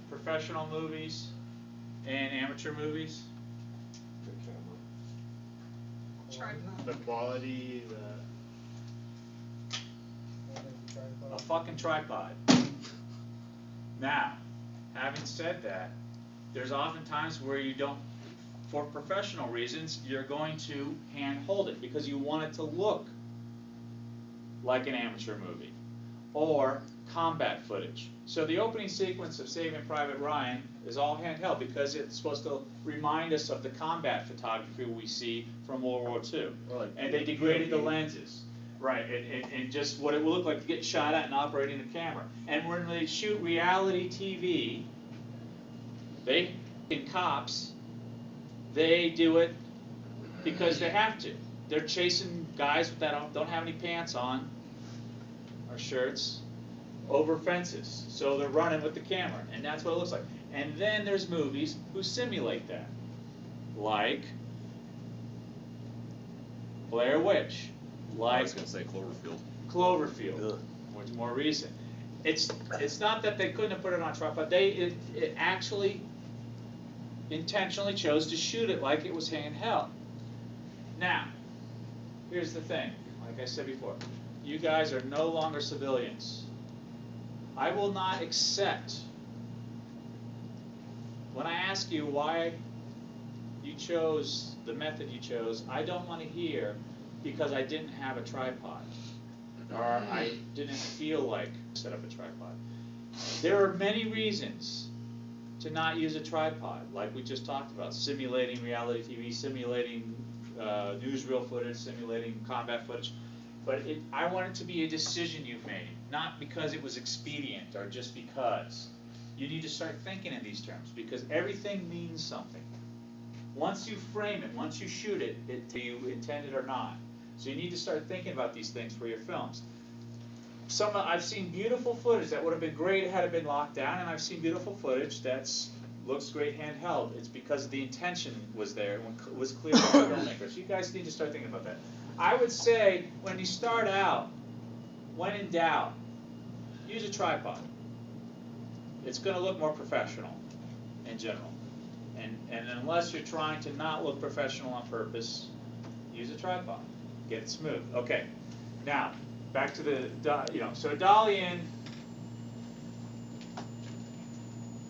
professional movies and amateur movies? The quality, a fucking tripod. Now, having said that, there's often times where you don't, for professional reasons, you're going to hand hold it because you want it to look like an amateur movie or combat footage. So the opening sequence of Saving Private Ryan is all handheld because it's supposed to remind us of the combat photography we see from World War II. Right. And they degraded the lenses. Right, and just what it will look like to get shot at and operating the camera. And when they shoot reality TV, in cops, they do it because they have to. They're chasing guys that don't have any pants on or shirts over fences. So they're running with the camera, and that's what it looks like. And then there's movies who simulate that, like Blair Witch. Like, I was going to say Cloverfield. Cloverfield, much more recent. It's not that they couldn't have put it on tripod. It actually intentionally chose to shoot it like it was handheld. Now, here's the thing. Like I said before, you guys are no longer civilians. I will not accept, when I ask you why you chose the method you chose, I don't want to hear because I didn't have a tripod or I didn't feel like set up a tripod. There are many reasons to not use a tripod, like we just talked about, simulating reality TV, simulating newsreel footage, simulating combat footage. But I want it to be a decision you've made, not because it was expedient or just because. You need to start thinking in these terms because everything means something. Once you frame it, once you shoot it, do you intend it or not? So you need to start thinking about these things for your films. I've seen beautiful footage that would have been great had it been locked down, and I've seen beautiful footage that looks great handheld. It's because the intention was there, was clear to the filmmakers. You guys need to start thinking about that. I would say when you start out, when in doubt, use a tripod. It's going to look more professional in general. And unless you're trying to not look professional on purpose, use a tripod. Get it smooth. Okay. Now, back to the, so a dolly in.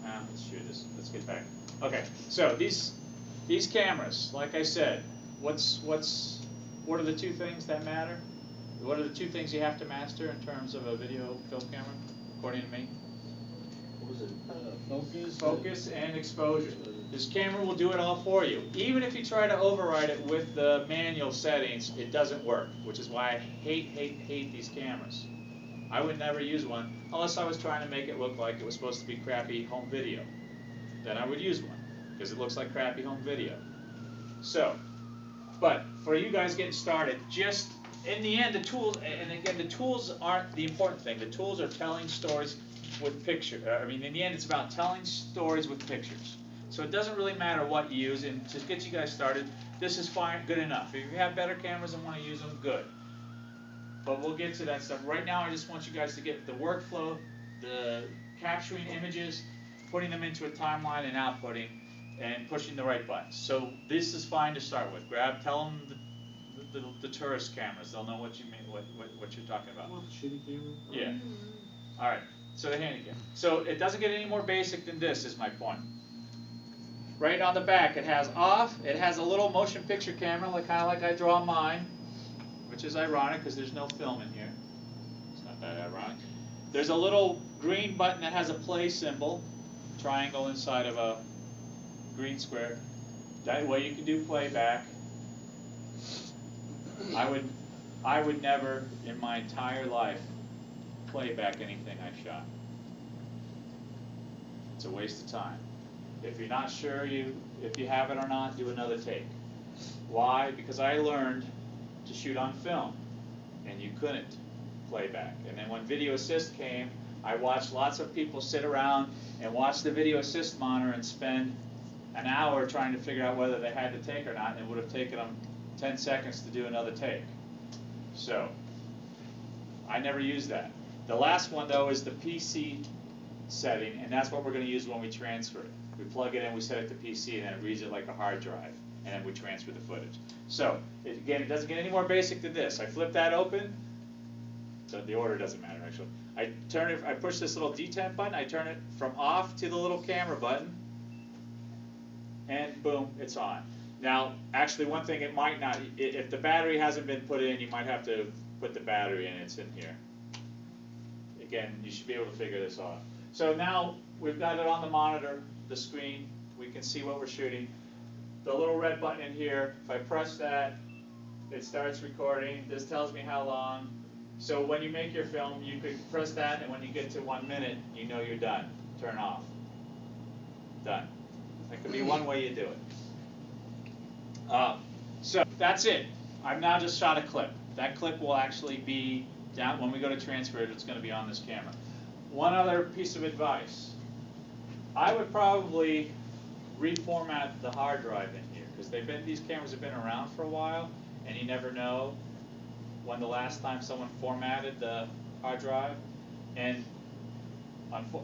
Let's shoot this. Let's get back. Okay. So these cameras, like I said, what are the two things that matter? What are the two things you have to master in terms of a video film camera, according to me? What was it? Focus and exposure. This camera will do it all for you. Even if you try to override it with the manual settings, it doesn't work, which is why I hate these cameras. I would never use one unless I was trying to make it look like it was supposed to be crappy home video. Then I would use one, because it looks like crappy home video. So, but for you guys getting started, just in the end, the tools, and again, the tools aren't the important thing. The tools are telling stories with pictures. In the end, it's about telling stories with pictures. So it doesn't really matter what you use, and to get you guys started, this is fine, good enough. If you have better cameras and want to use them, good. But we'll get to that stuff. Right now, I just want you guys to get the workflow, the capturing images, putting them into a timeline and outputting, and pushing the right buttons. So this is fine to start with. Tell them the tourist cameras. They'll know what you mean, what you're talking about. Well, shitty camera. Yeah. All right. So the handy cam. So it doesn't get any more basic than this, is my point. Right on the back, it has off. It has a little motion picture camera, kind of like I draw mine, which is ironic because there's no film in here. It's not that ironic. There's a little green button that has a play symbol, triangle inside of a green square. That way you can do playback. I would never in my entire life play back anything I shot. It's a waste of time. If you're not sure if you have it or not, do another take. Why? Because I learned to shoot on film, and you couldn't play back. And then when Video Assist came, I watched lots of people sit around and watch the Video Assist monitor and spend an hour trying to figure out whether they had to take or not, and it would have taken them 10 seconds to do another take. So I never used that. The last one, though, is the PC setting, and that's what we're going to use when we transfer it. We plug it in, we set it to PC, and then it reads it like a hard drive, and then we transfer the footage. So, again, it doesn't get any more basic than this. I flip that open, so the order doesn't matter actually. I push this little detemp button, I turn it from off to the little camera button, and boom, it's on. Now, actually one thing it might not, if the battery hasn't been put in, you might have to put the battery in, it's in here. Again, you should be able to figure this out. So now we've got it on the monitor, the screen, we can see what we're shooting. The little red button in here, if I press that, it starts recording. This tells me how long. So when you make your film, you could press that, and when you get to 1 minute, you know you're done. Turn off. Done. That could be one way you do it. So that's it. I've now just shot a clip. That clip will actually be down when we go to transfer it. It's going to be on this camera. One other piece of advice. I would probably reformat the hard drive in here because these cameras have been around for a while, and you never know when the last time someone formatted the hard drive. And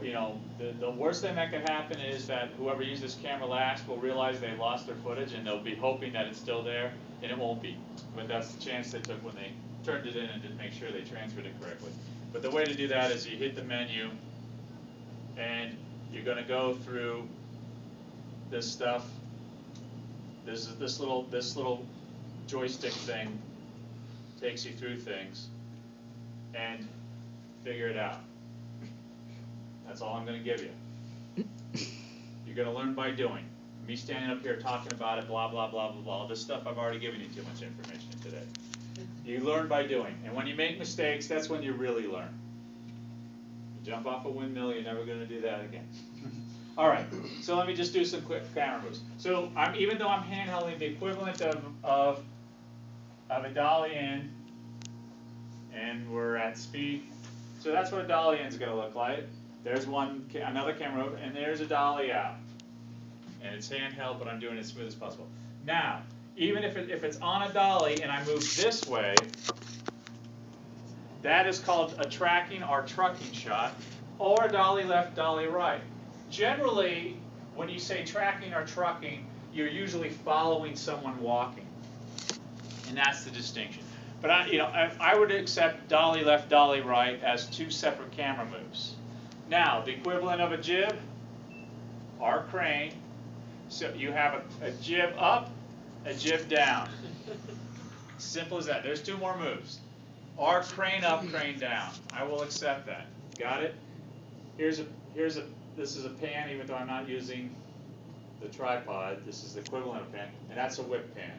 you know, the worst thing that could happen is that whoever used this camera last will realize they lost their footage, and they'll be hoping that it's still there, and it won't be. But that's the chance they took when they turned it in and didn't make sure they transferred it correctly. But the way to do that is you hit the menu, and you're going to go through this stuff. This little joystick thing takes you through things, and figure it out. That's all I'm going to give you. You're going to learn by doing. Me standing up here talking about it, blah, blah, blah, blah, blah. This stuff I've already given you too much information today. You learn by doing. And when you make mistakes, that's when you really learn. You jump off a windmill, you're never going to do that again. All right, so let me just do some quick camera moves. So even though I'm handholding the equivalent of a dolly in, and we're at speed, so that's what a dolly in is going to look like. There's another camera move, and there's a dolly out. And it's handheld, but I'm doing it as smooth as possible. Now, even if it's on a dolly and I move this way, that is called a tracking or trucking shot, or a dolly left, dolly right. Generally, when you say tracking or trucking, you're usually following someone walking. And that's the distinction. But I would accept dolly left, dolly right as two separate camera moves. Now, the equivalent of a jib or crane, so you have a jib up, a jib down. Simple as that. There's two more moves. Or crane up, crane down. I will accept that. Got it? This is a pan, even though I'm not using the tripod. This is the equivalent of a pan, and that's a whip pan.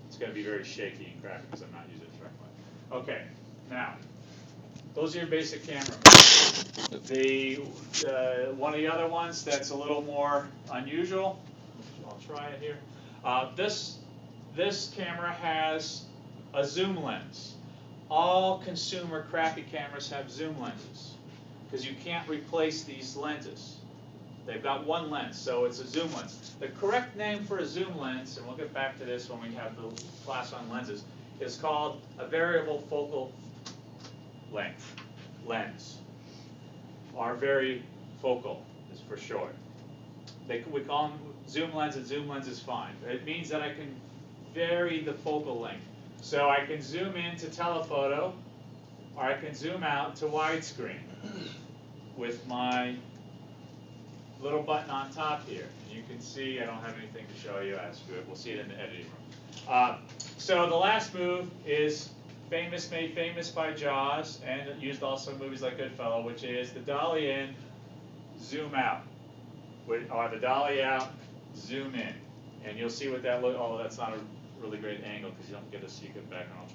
It's going to be very shaky and crappy because I'm not using a tripod. Okay, now, those are your basic camera moves. One of the other ones that's a little more unusual, I'll try it here. This camera has a zoom lens. All consumer crappy cameras have zoom lenses because you can't replace these lenses. They've got one lens, so it's a zoom lens. The correct name for a zoom lens, and we'll get back to this when we have the class on lenses, is called a variable focal length lens, or varifocal is for short. We call them zoom lens, and zoom lens is fine. It means that I can vary the focal length. So I can zoom in to telephoto, or I can zoom out to widescreen with my little button on top here. You can see, I don't have anything to show you as to it. We'll see it in the editing room. So the last move is made famous by Jaws, and used also in movies like Goodfellas, which is the dolly in, zoom out. Or the dolly out, zoom in. And you'll see what that looks. Oh, that's not a really great angle because you don't get to see good background.